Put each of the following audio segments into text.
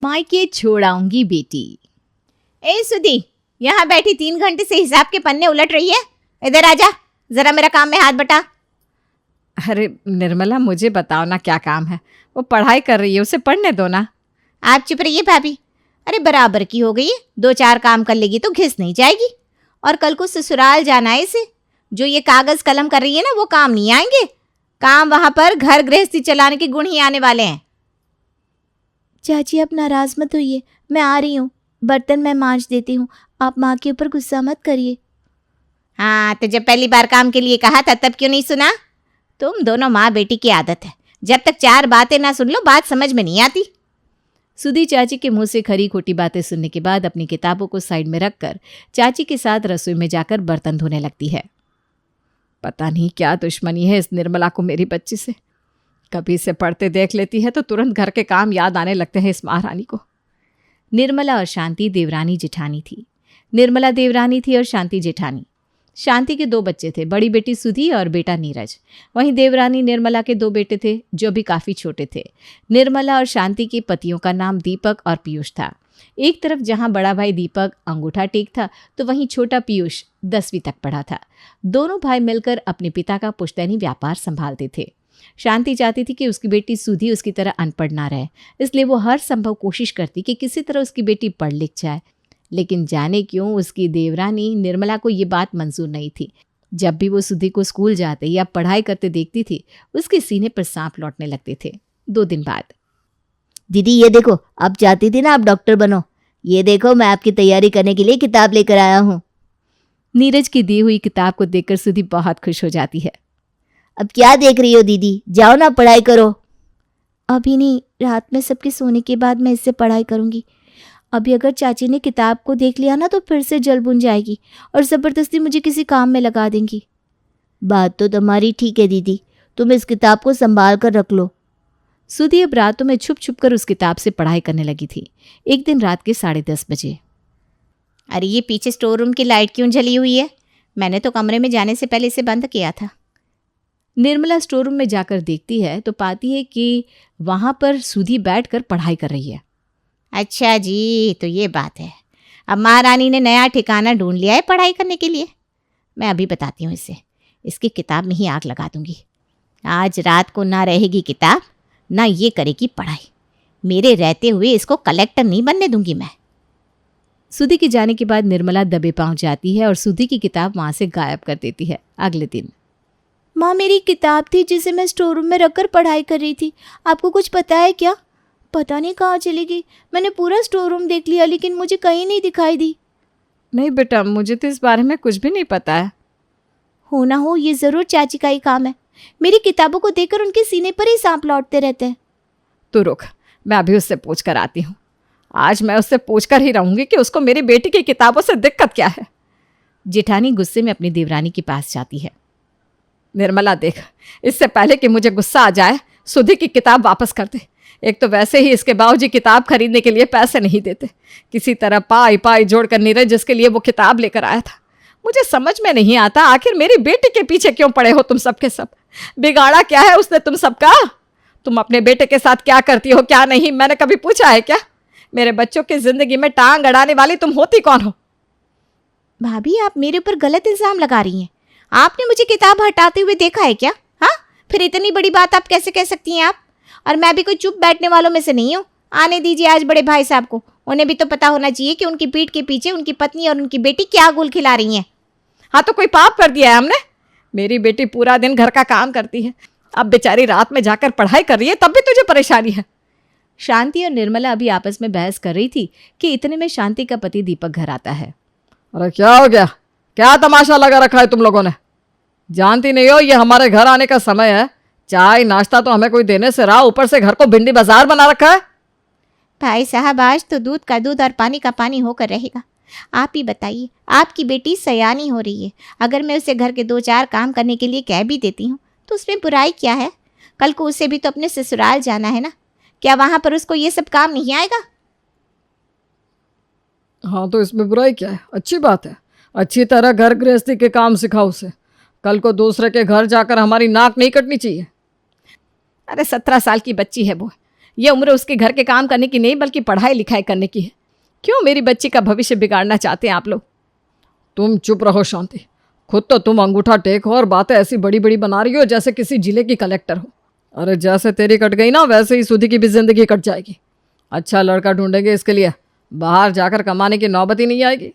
मायके छोड़ आऊंगी बेटी। ए सुधी, यहाँ बैठी 3 घंटे से हिसाब के पन्ने उलट रही है। इधर आजा, जरा मेरा काम में हाथ बटा। अरे निर्मला, मुझे बताओ ना क्या काम है। वो पढ़ाई कर रही है, उसे पढ़ने दो ना। आप चुप रहिए भाभी। अरे बराबर की हो गई है, 2-4 काम कर लेगी तो घिस नहीं जाएगी। और कल को ससुराल जाना है इसे। जो ये कागज कलम कर रही है ना, वो काम नहीं आएंगे। काम वहां पर घर गृहस्थी चलाने के गुण ही आने वाले हैं। चाची आप नाराज मत होइए, मैं आ रही हूँ। बर्तन मैं मांज देती हूँ, आप माँ के ऊपर गुस्सा मत करिए। हाँ, तो जब पहली बार काम के लिए कहा था तब क्यों नहीं सुना? तुम दोनों माँ बेटी की आदत है, जब तक 4 बातें ना सुन लो बात समझ में नहीं आती। सुधी चाची के मुंह से खरी खोटी बातें सुनने के बाद अपनी किताबों को साइड में रखकर चाची के साथ रसोई में जाकर बर्तन धोने लगती है। पता नहीं क्या दुश्मनी है इस निर्मला को मेरी बच्ची से। कभी इसे पढ़ते देख लेती है तो तुरंत घर के काम याद आने लगते हैं इस महारानी को। निर्मला और शांति देवरानी जेठानी थी। निर्मला देवरानी थी और शांति जेठानी। शांति के 2 बच्चे थे, बड़ी बेटी सुधी और बेटा नीरज। वहीं देवरानी निर्मला के 2 बेटे थे जो भी काफ़ी छोटे थे। निर्मला और शांति के पतियों का नाम दीपक और पीयूष था। एक तरफ जहां बड़ा भाई दीपक अंगूठा टेक था तो वहीं छोटा पीयूष 10वीं तक पढ़ा था। दोनों भाई मिलकर अपने पिता का पुश्तैनी व्यापार संभालते थे। शांति चाहती थी कि उसकी बेटी सुधी उसकी तरह अनपढ़ ना रहे, इसलिए वो हर संभव कोशिश करती कि किसी तरह उसकी बेटी पढ़ लिख जाए। लेकिन जाने क्यों उसकी देवरानी निर्मला को ये बात मंजूर नहीं थी। जब भी वो सुधी को स्कूल जाते या पढ़ाई करते देखती थी, उसके सीने पर सांप लौटने लगते थे। 2 दिन बाद, दीदी ये देखो, आप चाहती थी ना आप डॉक्टर बनो। ये देखो मैं आपकी तैयारी करने के लिए किताब लेकर आया हूँ। नीरज की दी हुई किताब को देखकर सुधी बहुत खुश हो जाती है। अब क्या देख रही हो दीदी, जाओ ना पढ़ाई करो। अभी नहीं, रात में सबके सोने के बाद मैं इससे पढ़ाई करूंगी। अभी अगर चाची ने किताब को देख लिया ना तो फिर से जल बुन जाएगी और ज़बरदस्ती मुझे किसी काम में लगा देंगी। बात तो तुम्हारी ठीक है दीदी, तुम इस किताब को संभाल कर रख लो। सुधी अब रातों में छुप छुप कर उस किताब से पढ़ाई करने लगी थी। एक दिन रात के 10:30 बजे। अरे ये पीछे स्टोर रूम की लाइट क्यों जली हुई है? मैंने तो कमरे में जाने से पहले इसे बंद किया था। निर्मला स्टोर रूम में जाकर देखती है तो पाती है कि वहाँ पर सुधी बैठकर पढ़ाई कर रही है। अच्छा जी, तो ये बात है। अब महारानी ने नया ठिकाना ढूंढ लिया है पढ़ाई करने के लिए। मैं अभी बताती हूँ इसे, इसकी किताब में ही आग लगा दूंगी। आज रात को ना रहेगी किताब, ना ये करेगी पढ़ाई। मेरे रहते हुए इसको कलेक्टर नहीं बनने दूंगी मैं। सुधी के जाने के बाद निर्मला दबे पांव जाती है और सुधी की किताब वहाँ से गायब कर देती है। अगले दिन, माँ मेरी किताब थी जिसे मैं स्टोर रूम में रखकर पढ़ाई कर रही थी, आपको कुछ पता है क्या? पता नहीं कहाँ चली गई। मैंने पूरा स्टोर रूम देख लिया लेकिन मुझे कहीं नहीं दिखाई दी। नहीं बेटा, मुझे तो इस बारे में कुछ भी नहीं पता है। हो ना हो ये ज़रूर चाची का ही काम है। मेरी किताबों को देखकर उनके सीने पर ही सांप लौटते रहते हैं। तू रुक, मैं अभी उससे पूछ कर आती हूँ। आज मैं उससे पूछ कर ही रहूँगी कि उसको मेरी बेटी की किताबों से दिक्कत क्या है। जेठानी गुस्से में अपनी देवरानी के पास जाती है। निर्मला देख, इससे पहले कि मुझे गुस्सा आ जाए, सुधी की किताब वापस कर दे। एक तो वैसे ही इसके बाबूजी किताब खरीदने के लिए पैसे नहीं देते। किसी तरह पाई पाई जोड़कर नीरज जिसके लिए वो किताब लेकर आया था। मुझे समझ में नहीं आता आखिर मेरी बेटी के पीछे क्यों पड़े हो तुम सबके सब। बिगाड़ा क्या है उसने तुम सबका? तुम अपने बेटे के साथ क्या करती हो क्या नहीं, मैंने कभी पूछा है क्या? मेरे बच्चों की जिंदगी में टांग अड़ाने वाली तुम होती कौन हो? भाभी आप मेरे ऊपर गलत इल्जाम लगा रही हैं। आपने मुझे किताब हटाते हुए देखा है क्या? हाँ, फिर इतनी बड़ी बात आप कैसे कह सकती हैं आप? और मैं भी कोई चुप बैठने वालों में से नहीं हूँ। आने दीजिए आज बड़े भाई साहब को, उन्हें भी तो पता होना चाहिए कि उनकी पीठ के पीछे उनकी पत्नी और उनकी बेटी क्या गुल खिला रही हैं। हाँ तो कोई पाप कर दिया है हमने? मेरी बेटी पूरा दिन घर का काम करती है, अब बेचारी रात में जाकर पढ़ाई कर रही है, तब भी तुझे परेशानी है। शांति और निर्मला अभी आपस में बहस कर रही थी कि इतने में शांति का पति दीपक घर आता है। अरे क्या हो गया? क्या तमाशा लगा रखा है तुम लोगों ने? जानती नहीं हो ये हमारे घर आने का समय है? चाय नाश्ता तो हमें कोई देने से रहा, ऊपर से घर को भिंडी बाजार बना रखा है। भाई साहब आज तो दूध का दूध और पानी का पानी होकर रहेगा। आप ही बताइए, आपकी बेटी सयानी हो रही है, अगर मैं उसे घर के 2-4 काम करने के लिए कह भी देती हूँ तो उसमें बुराई क्या है? कल को उसे भी तो अपने ससुराल जाना है ना, क्या वहां पर उसको ये सब काम नहीं आएगा? हाँ तो इसमें बुराई क्या है? अच्छी बात है, अच्छी तरह घर गृहस्थी के काम सिखाओ उसे। कल को दूसरे के घर जाकर हमारी नाक नहीं कटनी चाहिए। अरे 17 साल की बच्ची है वो, ये उम्र उसके घर के काम करने की नहीं बल्कि पढ़ाई लिखाई करने की है। क्यों मेरी बच्ची का भविष्य बिगाड़ना चाहते हैं आप लोग? तुम चुप रहो शांति। खुद तो तुम अंगूठा टेको और बातें ऐसी बड़ी बड़ी बना रही हो जैसे किसी जिले की कलेक्टर हो। अरे जैसे तेरी कट गई ना वैसे ही सुधी की भी जिंदगी कट जाएगी। अच्छा लड़का ढूंढेंगे इसके लिए, बाहर जाकर कमाने की नौबत ही नहीं आएगी।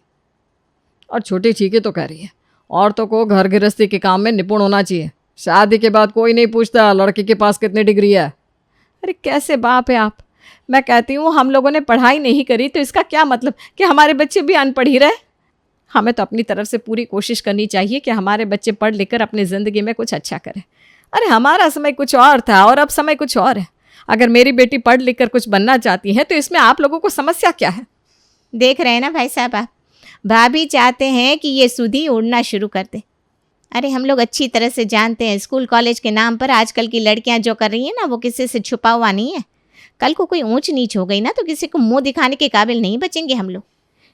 और छोटी चीकी तो कह रही है औरतों को घर गृहस्थी के काम में निपुण होना चाहिए। शादी के बाद कोई नहीं पूछता लड़की के पास कितनी डिग्री है। अरे कैसे बाप है आप? मैं कहती हूँ हम लोगों ने पढ़ाई नहीं करी तो इसका क्या मतलब कि हमारे बच्चे भी अनपढ़ ही रहे? हमें तो अपनी तरफ से पूरी कोशिश करनी चाहिए कि हमारे बच्चे पढ़ लिख कर अपनी ज़िंदगी में कुछ अच्छा करें। अरे हमारा समय कुछ और था और अब समय कुछ और है। अगर मेरी बेटी पढ़ लिख कर कुछ बनना चाहती है तो इसमें आप लोगों को समस्या क्या है? देख रहे हैं ना भाई साहब आप, भाभी चाहते हैं कि ये सुधी उड़ना शुरू कर दे। अरे हम लोग अच्छी तरह से जानते हैं स्कूल कॉलेज के नाम पर आजकल की लड़कियां जो कर रही हैं ना वो किसी से छुपा हुआ नहीं है। कल को कोई ऊंच नीच हो गई ना तो किसी को मुंह दिखाने के काबिल नहीं बचेंगे हम लोग।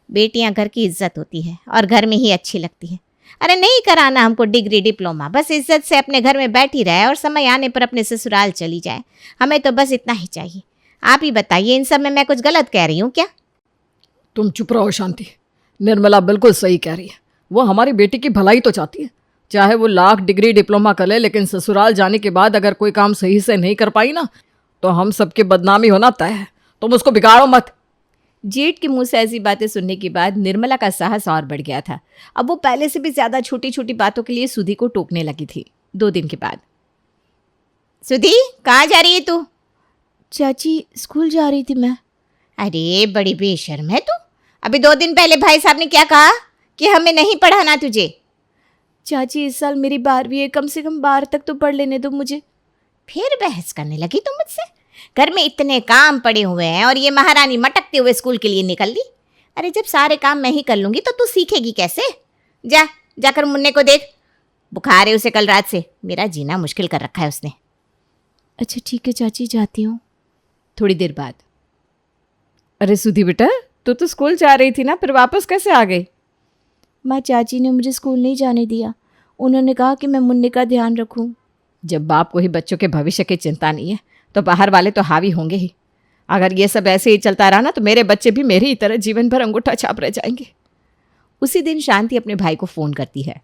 बेटियां घर की इज्जत होती है और घर में ही अच्छी लगती है। अरे नहीं कराना हमको डिग्री डिप्लोमा, बस इज्जत से अपने घर में बैठी रहे और समय आने पर अपने ससुराल चली जाए। हमें तो बस इतना ही चाहिए। आप ही बताइए इन सब में मैं कुछ गलत कह रही हूँ क्या? तुम चुप रहो शांति। निर्मला बिल्कुल सही कह रही है। वो हमारी बेटी की भलाई तो चाहती है। चाहे वो लाख डिग्री डिप्लोमा कर ले लेकिन ससुराल जाने के बाद अगर कोई काम सही से नहीं कर पाई ना तो हम सबकी बदनामी होना तय है। तुम उसको बिगाड़ो मत। जेठ के मुंह से ऐसी बातें सुनने के बाद निर्मला का साहस और बढ़ गया था। अब वो पहले से भी ज्यादा छोटी छोटी बातों के लिए सुधी को टोकने लगी थी। 2 दिन के बाद, सुधी कहाँ जा रही है तू? चाची स्कूल जा रही थी मैं। अरे बड़ी बेशर्म है तू। अभी 2 दिन पहले भाई साहब ने क्या कहा कि हमें नहीं पढ़ाना तुझे। चाची इस साल मेरी 12वीं है, कम से कम 12 तक तो पढ़ लेने दो मुझे। फिर बहस करने लगी तुम मुझसे? घर में इतने काम पड़े हुए हैं और ये महारानी मटकते हुए स्कूल के लिए निकल दी। अरे जब सारे काम मैं ही कर लूंगी तो तू सीखेगी कैसे? जाकर मुन्ने को देख, बुखार है उसे कल रात से। मेरा जीना मुश्किल कर रखा है उसने। अच्छा ठीक है चाची, जाती हूँ। थोड़ी देर बाद, अरे सुधी बेटा तू तो स्कूल जा रही थी ना, फिर वापस कैसे आ गई? माँ चाची ने मुझे स्कूल नहीं जाने दिया। उन्होंने कहा कि मैं मुन्ने का ध्यान रखूँ। जब बाप को ही बच्चों के भविष्य की चिंता नहीं है तो बाहर वाले तो हावी होंगे ही। अगर ये सब ऐसे ही चलता रहा ना तो मेरे बच्चे भी मेरी ही तरह जीवन भर अंगूठा छाप रह जाएंगे। उसी दिन शांति अपने भाई को फ़ोन करती है।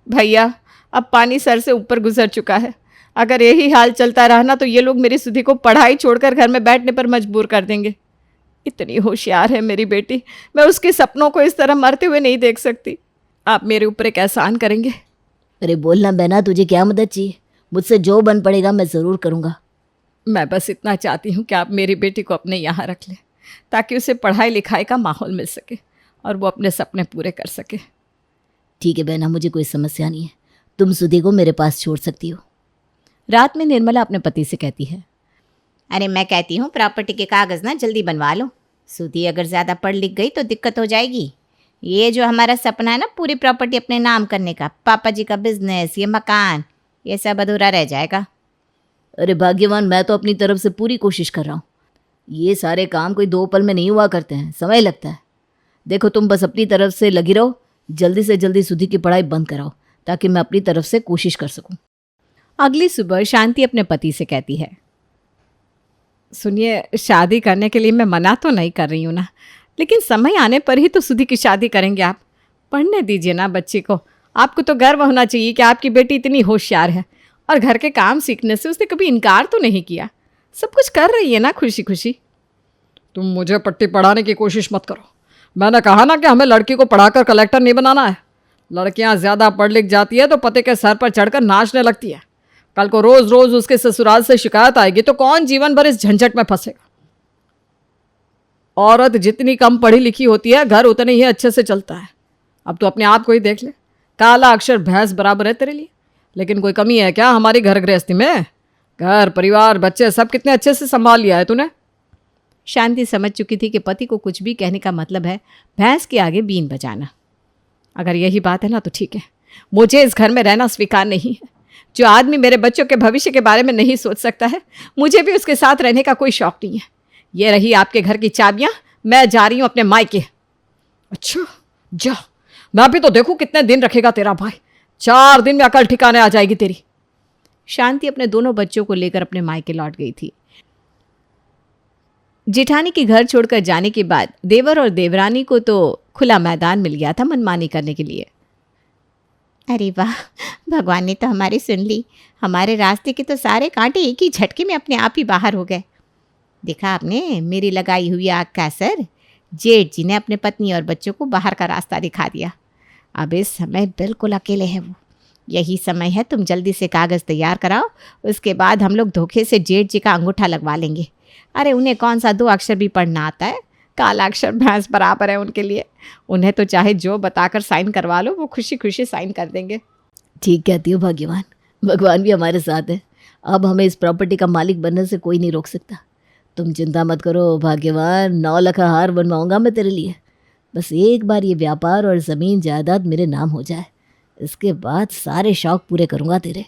भैया अब पानी सर से ऊपर गुजर चुका है। अगर यही हाल चलता रहा ना तो ये लोग मेरी सुधी को पढ़ाई छोड़कर घर में बैठने पर मजबूर कर देंगे। इतनी होशियार है मेरी बेटी, मैं उसके सपनों को इस तरह मरते हुए नहीं देख सकती। आप मेरे ऊपर एक एहसान करेंगे? अरे बोलना बहना, तुझे क्या मदद चाहिए? मुझसे जो बन पड़ेगा मैं ज़रूर करूँगा। मैं बस इतना चाहती हूँ कि आप मेरी बेटी को अपने यहाँ रख लें ताकि उसे पढ़ाई लिखाई का माहौल मिल सके और वो अपने सपने पूरे कर सके। ठीक है बहना, मुझे कोई समस्या नहीं है। तुम सुधी को मेरे पास छोड़ सकती हो। रात में निर्मला अपने पति से कहती है, अरे मैं कहती हूँ प्रॉपर्टी के कागज़ ना जल्दी बनवा लो। सुधी अगर ज़्यादा पढ़ लिख गई तो दिक्कत हो जाएगी। ये जो हमारा सपना है ना पूरी प्रॉपर्टी अपने नाम करने का, पापा जी का बिजनेस, ये मकान, ये सब अधूरा रह जाएगा। अरे भाग्यवान, मैं तो अपनी तरफ से पूरी कोशिश कर रहा हूँ। ये सारे काम कोई 2 पल में नहीं हुआ करते हैं, समय लगता है। देखो तुम बस अपनी तरफ से लगी रहो, जल्दी से जल्दी सुधी की पढ़ाई बंद कराओ ताकि मैं अपनी तरफ से कोशिश कर सकूं। अगली सुबह शांति अपने पति से कहती है, सुनिए शादी करने के लिए मैं मना तो नहीं कर रही हूँ ना, लेकिन समय आने पर ही तो सुधी की शादी करेंगे। आप पढ़ने दीजिए ना बच्ची को। आपको तो गर्व होना चाहिए कि आपकी बेटी इतनी होशियार है और घर के काम सीखने से उसने कभी इनकार तो नहीं किया। सब कुछ कर रही है ना खुशी खुशी। तुम मुझे पट्टी पढ़ाने की कोशिश मत करो। मैंने कहा ना कि हमें लड़की को पढ़ाकर कलेक्टर नहीं बनाना है। लड़कियां ज़्यादा पढ़ लिख जाती है तो पति के सर पर चढ़कर नाचने लगती है। कल को रोज़ रोज़ उसके ससुराल से शिकायत आएगी तो कौन जीवन भर इस झंझट में फंसेगा। औरत जितनी कम पढ़ी लिखी होती है घर उतने ही अच्छे से चलता है। अब तो अपने आप को ही देख ले, काला अक्षर भैंस बराबर है तेरे लिए। लेकिन कोई कमी है क्या हमारी घर गृहस्थी में? घर परिवार बच्चे सब कितने अच्छे से संभाल लिया है तूने। शांति समझ चुकी थी कि पति को कुछ भी कहने का मतलब है भैंस के आगे बीन बजाना। अगर यही बात है ना तो ठीक है, मुझे इस घर में रहना स्वीकार नहीं है। जो आदमी मेरे बच्चों के भविष्य के बारे में नहीं सोच सकता है, मुझे भी उसके साथ रहने का कोई शौक नहीं है। ये रही आपके घर की चाबियां, मैं जा रही हूँ अपने मायके। अच्छा जा, मैं भी तो देखूं कितने दिन रखेगा तेरा भाई। 4 दिन में अकल ठिकाने आ जाएगी तेरी। शांति अपने दोनों बच्चों को लेकर अपने मायके लौट गई थी। जेठानी के घर छोड़कर जाने के बाद देवर और देवरानी को तो खुला मैदान मिल गया था मनमानी करने के लिए। अरे वाह, भगवान ने तो हमारी सुन ली। हमारे रास्ते के तो सारे कांटे एक ही झटके में अपने आप ही बाहर हो गए। देखा आपने मेरी लगाई हुई आग का असर। जेठ जी ने अपने पत्नी और बच्चों को बाहर का रास्ता दिखा दिया। अब इस समय बिल्कुल अकेले हैं वो। यही समय है, तुम जल्दी से कागज़ तैयार कराओ, उसके बाद हम लोग धोखे से जेठ जी का अंगूठा लगवा लेंगे। अरे उन्हें कौन सा 2 अक्षर भी पढ़ना आता है? काला अक्षर भैंस बराबर है उनके लिए। उन्हें तो चाहे जो बताकर साइन करवा लो, वो खुशी खुशी साइन कर देंगे। ठीक कहती हो भाग्यवान, भगवान भी हमारे साथ है। अब हमें इस प्रॉपर्टी का मालिक बनने से कोई नहीं रोक सकता। तुम चिंता मत करो भाग्यवान, 9 लाख का हार बनवाऊंगा मैं तेरे लिए। बस एक बार ये व्यापार और ज़मीन जायदाद मेरे नाम हो जाए, इसके बाद सारे शौक पूरे करूंगा तेरे।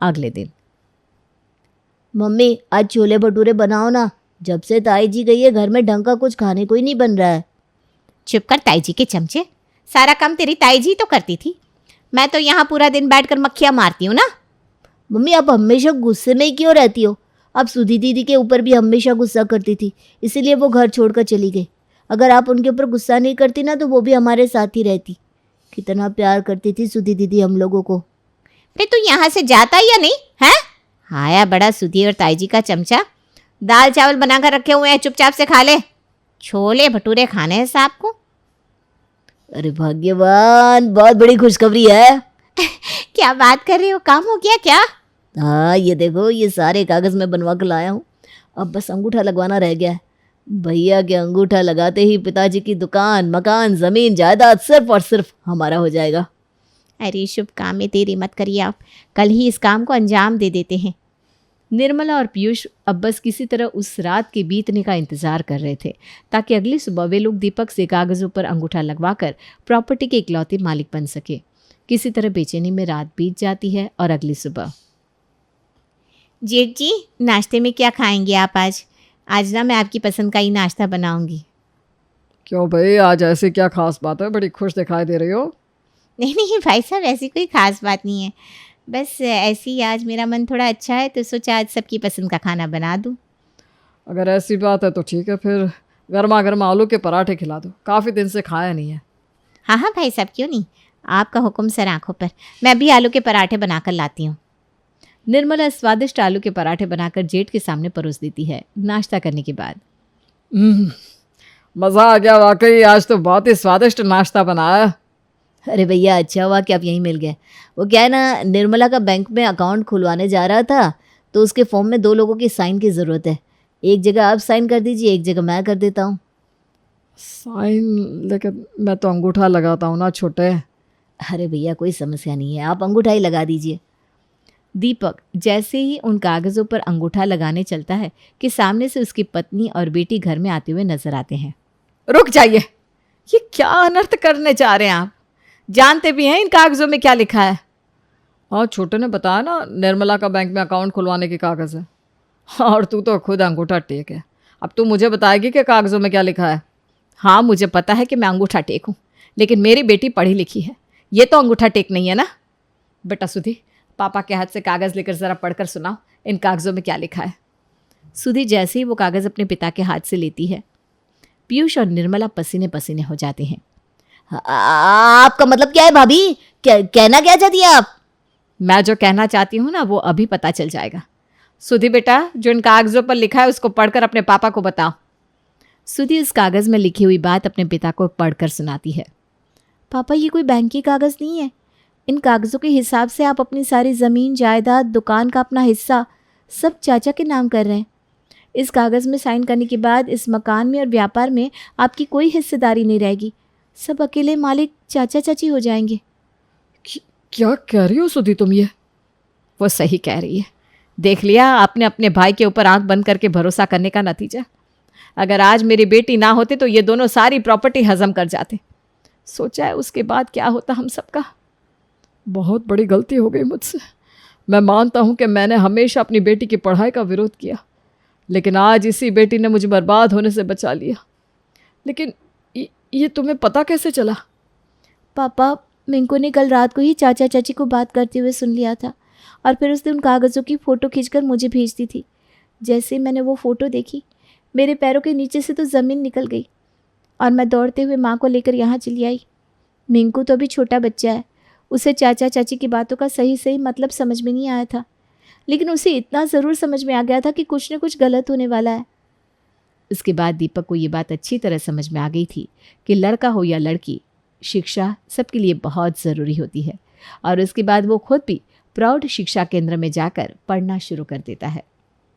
अगले दिन मम्मी आज छोले भटूरे बनाओ ना, जब से ताई जी गई है घर में ढंग का कुछ खाने को ही नहीं बन रहा है। चुप कर ताई जी के चमचे, सारा काम तेरी ताई जी तो करती थी। मैं तो यहाँ पूरा दिन बैठकर मक्खियाँ मारती हूँ ना। मम्मी आप हमेशा गुस्से में ही क्यों रहती हो? आप सुधी दीदी के ऊपर भी हमेशा गुस्सा करती थी, इसीलिए वो घर छोड़कर चली गई। अगर आप उनके ऊपर गुस्सा नहीं करती ना तो वो भी हमारे साथ ही रहती। कितना प्यार करती थी सुधी दीदी हम लोगों को। अरे तू यहाँ से जाता या नहीं है? आया बड़ा सुधी और ताई जी का चमचा। दाल चावल बनाकर रखे हुए हैं, चुपचाप से खा ले। छोले भटूरे खाने हैं साहब को। अरे भाग्यवान, बहुत बड़ी खुशखबरी है। क्या बात कर रहे हो, काम हो गया क्या? हाँ ये देखो, ये सारे कागज़ मैं बनवा कर लाया हूँ। अब बस अंगूठा लगवाना रह गया है। भैया के अंगूठा लगाते ही पिताजी की दुकान, मकान, ज़मीन, जायदाद सिर्फ और सिर्फ हमारा हो जाएगा। अरे शुभ काम में देरी मत करिए आप, कल ही इस काम को अंजाम दे देते हैं। निर्मला और पीयूष अब बस किसी तरह उस रात के बीतने का इंतजार कर रहे थे, ताकि अगली सुबह वे लोग दीपक से कागज़ों पर अंगूठा लगवाकर प्रॉपर्टी के इकलौते मालिक बन सके। किसी तरह बेचैनी में रात बीत जाती है और अगली सुबह। जेठ जी, नाश्ते में क्या खाएंगे आप आज? आज ना मैं आपकी पसंद का ही नाश्ता बनाऊंगी। क्यों भाई, आज ऐसी क्या खास बात है? बड़ी खुश दिखाई दे रही हो। नहीं नहीं भाई साहब, ऐसी कोई खास बात नहीं है, बस ऐसी आज मेरा मन थोड़ा अच्छा है तो सोचा आज सबकी पसंद का खाना बना दूं। अगर ऐसी बात है तो ठीक है, फिर गर्मा गर्म आलू के पराठे खिला दो, काफ़ी दिन से खाया नहीं है। हाँ हाँ भाई साहब, क्यों नहीं, आपका हुक्म सर आंखों पर। मैं भी आलू के पराठे बनाकर लाती हूँ। निर्मला स्वादिष्ट आलू के पराठे बनाकर जेठ के सामने परोस देती है। नाश्ता करने के बाद मज़ा आ गया वाकई, आज तो बहुत ही स्वादिष्ट नाश्ता बनाया। अरे भैया अच्छा हुआ कि आप यहीं मिल गए। वो क्या है ना, निर्मला का बैंक में अकाउंट खुलवाने जा रहा था तो उसके फॉर्म में 2 लोगों की साइन की ज़रूरत है। एक जगह आप साइन कर दीजिए, एक जगह मैं कर देता हूँ। साइन? लेकिन मैं तो अंगूठा लगाता हूँ ना छोटे। अरे भैया कोई समस्या नहीं है, आप अंगूठा ही लगा दीजिए। दीपक जैसे ही उन कागज़ों पर अंगूठा लगाने चलता है कि सामने से उसकी पत्नी और बेटी घर में आते हुए नजर आते हैं। रुक जाइए, ये क्या अनर्थ करने जा रहे हैं आप? जानते भी हैं इन कागज़ों में क्या लिखा है? हाँ, छोटे ने बताया ना, निर्मला का बैंक में अकाउंट खुलवाने के कागज़ है। और तू तो खुद अंगूठा टेक है। अब तू मुझे बताएगी कि कागज़ों में क्या लिखा है? हाँ, मुझे पता है कि मैं अंगूठा टेक हूँ, लेकिन मेरी बेटी पढ़ी लिखी है, ये तो अंगूठा टेक नहीं है ना। बेटा सुधी, पापा के हाथ से कागज़ लेकर ज़रा पढ़कर सुनाओ, इन कागज़ों में क्या लिखा है। सुधी जैसे ही वो कागज़ अपने पिता के हाथ से लेती है, पीयूष और निर्मला पसीने पसीने हो जाते हैं। आपका मतलब क्या है भाभी? कहना क्या चाहती है आप? मैं जो कहना चाहती हूँ ना वो अभी पता चल जाएगा। सुधी बेटा, जो इन कागज़ों पर लिखा है उसको पढ़कर अपने पापा को बताओ। सुधी इस कागज़ में लिखी हुई बात अपने पिता को पढ़कर सुनाती है। पापा ये कोई बैंक की कागज़ नहीं है। इन कागज़ों के हिसाब से आप अपनी सारी ज़मीन, जायदाद, दुकान का अपना हिस्सा सब चाचा के नाम कर रहे हैं। इस कागज़ में साइन करने के बाद इस मकान में और व्यापार में आपकी कोई हिस्सेदारी नहीं रहेगी। सब अकेले मालिक चाचा चाची हो जाएंगे। क्या कह रही हो सुधी तुम ये? वो सही कह रही है। देख लिया आपने अपने भाई के ऊपर आंख बंद करके भरोसा करने का नतीजा। अगर आज मेरी बेटी ना होती तो ये दोनों सारी प्रॉपर्टी हजम कर जाते। सोचा है उसके बाद क्या होता हम सबका। बहुत बड़ी गलती हो गई मुझसे। मैं मानता हूँ कि मैंने हमेशा अपनी बेटी की पढ़ाई का विरोध किया, लेकिन आज इसी बेटी ने मुझे बर्बाद होने से बचा लिया। लेकिन ये तुम्हें पता कैसे चला? पापा, मिंकू ने कल रात को ही चाचा चाची को बात करते हुए सुन लिया था और फिर उसने उन कागज़ों की फ़ोटो खींचकर मुझे भेज दी थी। जैसे मैंने वो फ़ोटो देखी, मेरे पैरों के नीचे से तो ज़मीन निकल गई और मैं दौड़ते हुए माँ को लेकर यहाँ चली आई। मिंकू तो अभी छोटा बच्चा है, उसे चाचा चाची की बातों का सही सही मतलब समझ में नहीं आया था, लेकिन उसे इतना ज़रूर समझ में आ गया था कि कुछ न कुछ गलत होने वाला है। इसके बाद दीपक को ये बात अच्छी तरह समझ में आ गई थी कि लड़का हो या लड़की, शिक्षा सबके लिए बहुत ज़रूरी होती है और उसके बाद वो खुद भी प्रौढ़ शिक्षा केंद्र में जाकर पढ़ना शुरू कर देता है।